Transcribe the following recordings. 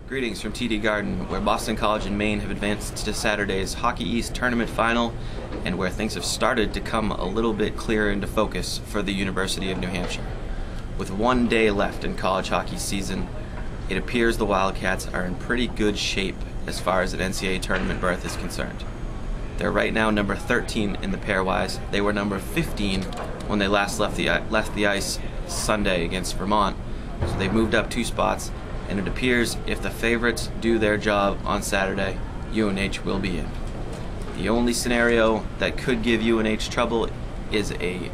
Greetings from TD Garden, where Boston College and Maine have advanced to Saturday's Hockey East Tournament Final, and where things have started to come a little bit clearer into focus for the University of New Hampshire. With 1 day left in college hockey season, it appears the Wildcats are in pretty good shape as far as an NCAA Tournament berth is concerned. They're right now number 13 in the pairwise. They were number 15 when they last left the ice Sunday against Vermont, so they've moved up 2 spots. And it appears if the favorites do their job on Saturday, UNH will be in. The only scenario that could give UNH trouble is a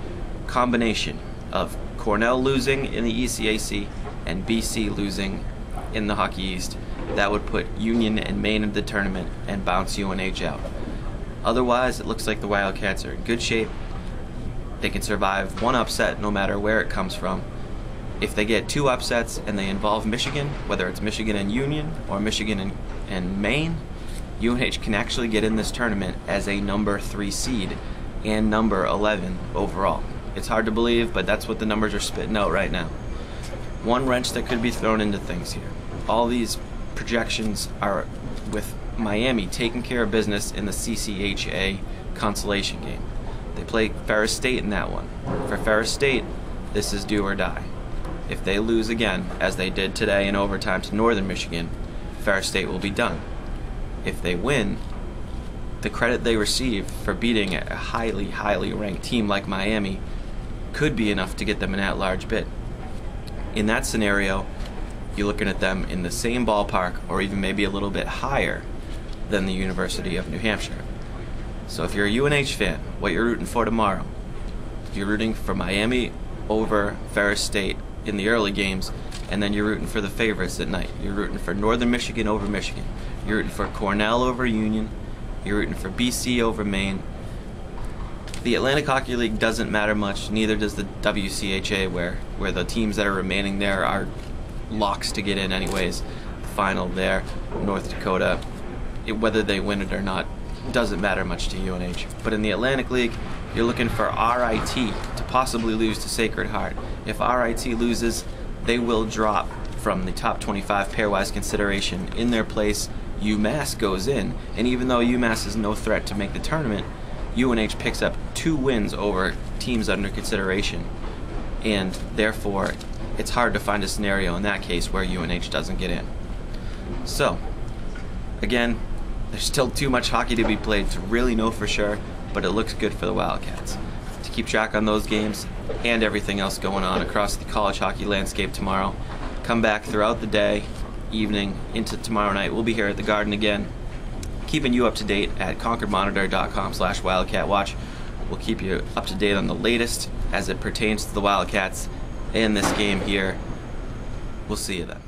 combination of Cornell losing in the ECAC and BC losing in the Hockey East. That would put Union and Maine in the tournament and bounce UNH out. Otherwise, it looks like the Wildcats are in good shape. They can survive one upset no matter where it comes from. If they get 2 upsets and they involve Michigan, whether it's Michigan and Union or Michigan and Maine, UNH can actually get in this tournament as a number 3 seed and number 11 overall. It's hard to believe, but that's what the numbers are spitting out right now. One wrench that could be thrown into things here. All these projections are with Miami taking care of business in the CCHA consolation game. They play Ferris State in that one. For Ferris State, this is do or die. If they lose again, as they did today in overtime to Northern Michigan, Ferris State will be done. If they win, the credit they receive for beating a highly ranked team like Miami could be enough to get them an at-large bid. In that scenario, you're looking at them in the same ballpark or even maybe a little bit higher than the University of New Hampshire. So if you're a UNH fan, what you're rooting for tomorrow, you're rooting for Miami over Ferris State in the early games, and then you're rooting for the favorites at night. You're rooting for Northern Michigan over Michigan. You're rooting for Cornell over Union. You're rooting for BC over Maine. The Atlantic Hockey League doesn't matter much, neither does the WCHA, where the teams that are remaining there are locks to get in anyways. The final there, North Dakota, whether they win it or not, doesn't matter much to UNH. But in the Atlantic League, you're looking for RIT to possibly lose to Sacred Heart. If RIT loses, they will drop from the top 25 pairwise consideration. In their place, UMass goes in, and even though UMass is no threat to make the tournament, UNH picks up 2 wins over teams under consideration, and therefore it's hard to find a scenario in that case where UNH doesn't get in. So, again, there's still too much hockey to be played to really know for sure, but it looks good for the Wildcats. To keep track on those games and everything else going on across the college hockey landscape tomorrow, come back throughout the day, evening, into tomorrow night. We'll be here at the Garden again, keeping you up to date at concordmonitor.com/WildcatWatch. We'll keep you up to date on the latest as it pertains to the Wildcats and this game here. We'll see you then.